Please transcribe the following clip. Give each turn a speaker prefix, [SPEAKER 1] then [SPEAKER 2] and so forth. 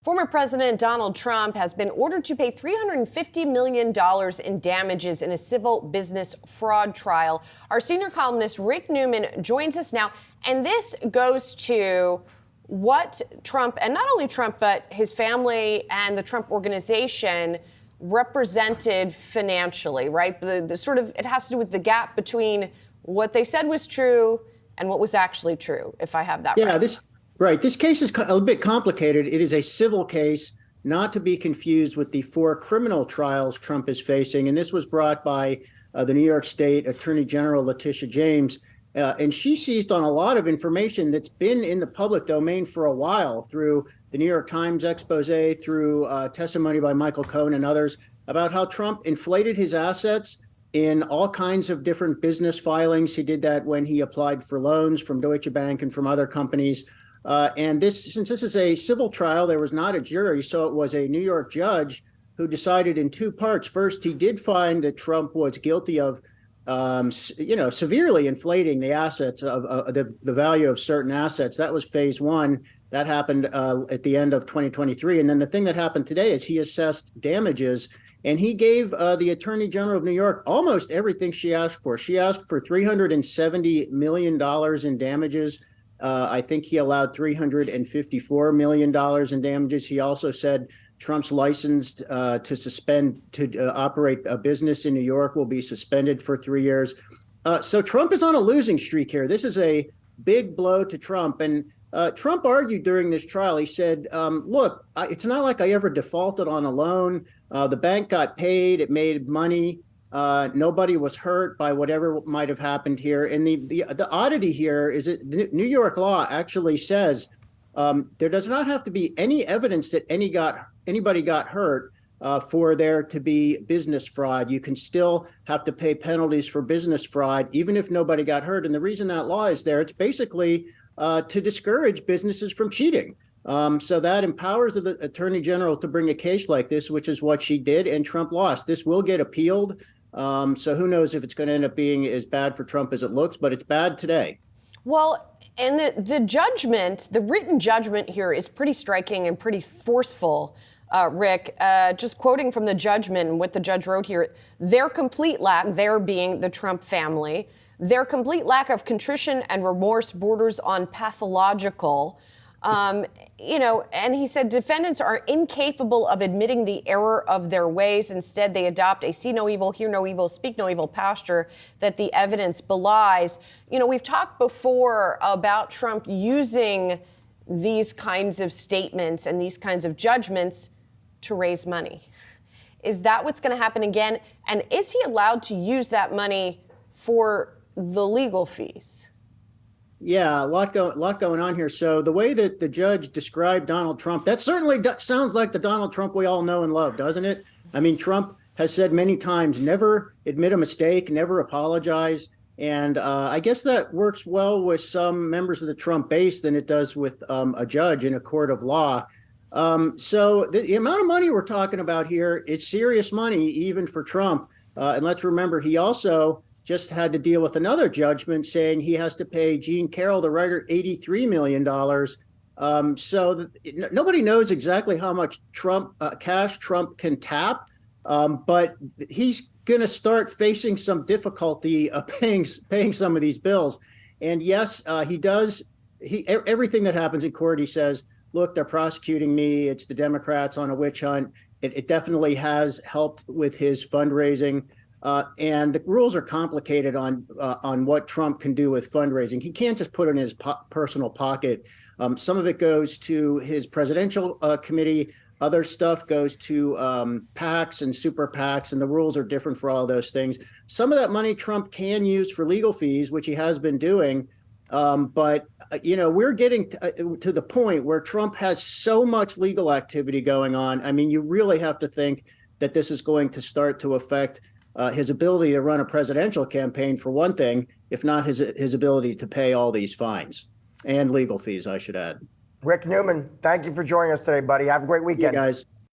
[SPEAKER 1] Former President Donald Trump has been ordered to pay $350 million in damages in a civil business fraud trial. Our senior columnist, Rick Newman, joins us now. And this goes to what Trump, and not only Trump, but his family and the Trump organization represented financially, right? The sort of, it has to do with the gap between what they said was true and what was actually true, if I have that right.
[SPEAKER 2] Right. This case is a bit complicated. It is a civil case, not to be confused with the 4 criminal trials Trump is facing. And this was brought by the New York State Attorney General Letitia James. And she seized on a lot of information that's been in the public domain for a while through the New York Times expose, through testimony by Michael Cohen and others about how Trump inflated his assets in all kinds of different business filings. He did that when he applied for loans from Deutsche Bank and from other companies. And since this is a civil trial, there was not a jury, so it was a New York judge who decided in 2 parts. First, he did find that Trump was guilty of, severely inflating the assets of the value of certain assets. That was phase 1. That happened at the end of 2023. And then the thing that happened today is he assessed damages, and he gave the Attorney General of New York almost everything she asked for. She asked for $370 million in damages. I think he allowed $354 million in damages. He also said Trump's license to operate a business in New York will be suspended for 3 years. So Trump is on a losing streak here. This is a big blow to Trump. And Trump argued during this trial, he said, look, it's not like I ever defaulted on a loan. The bank got paid. It made money. Nobody was hurt by whatever might have happened here. And the oddity here is that New York law actually says there does not have to be any evidence that anybody got hurt for there to be business fraud. You can still have to pay penalties for business fraud, even if nobody got hurt. And the reason that law is there, it's basically to discourage businesses from cheating. So that empowers the Attorney General to bring a case like this, which is what she did, and Trump lost. This will get appealed. So who knows if it's going to end up being as bad for Trump as it looks, but it's bad today.
[SPEAKER 1] Well, and the judgment, the written judgment here is pretty striking and pretty forceful, Rick. Just quoting from the judgment, what the judge wrote here, their being the Trump family, their complete lack of contrition and remorse borders on pathological. And he said defendants are incapable of admitting the error of their ways. Instead, they adopt a see no evil, hear no evil, speak no evil posture that the evidence belies. We've talked before about Trump using these kinds of statements and these kinds of judgments to raise money. Is that what's going to happen again? And is he allowed to use that money for the legal fees?
[SPEAKER 2] Yeah, a lot going on here. So the way that the judge described Donald Trump, that certainly sounds like the Donald Trump we all know and love, doesn't it? I mean, Trump has said many times, never admit a mistake, never apologize. And I guess that works well with some members of the Trump base than it does with a judge in a court of law. So the amount of money we're talking about here is serious money, even for Trump. And let's remember, he also just had to deal with another judgment saying he has to pay Jean Carroll, the writer, $83 million. Nobody knows exactly how much cash Trump can tap, but he's going to start facing some difficulty paying some of these bills. And yes, he does. Everything that happens in court, he says, look, they're prosecuting me. It's the Democrats on a witch hunt. It definitely has helped with his fundraising. And the rules are complicated on what Trump can do with fundraising. He can't just put it in his personal pocket. Some of it goes to his presidential committee. Other stuff goes to PACs and super PACs, and the rules are different for all those things. Some of that money Trump can use for legal fees, which he has been doing. But we're getting to the point where Trump has so much legal activity going on. I mean, you really have to think that this is going to start to affect his ability to run a presidential campaign, for one thing, if not his ability to pay all these fines and legal fees, I should add.
[SPEAKER 3] Rick Newman, thank you for joining us today, buddy. Have a great weekend.
[SPEAKER 2] You guys.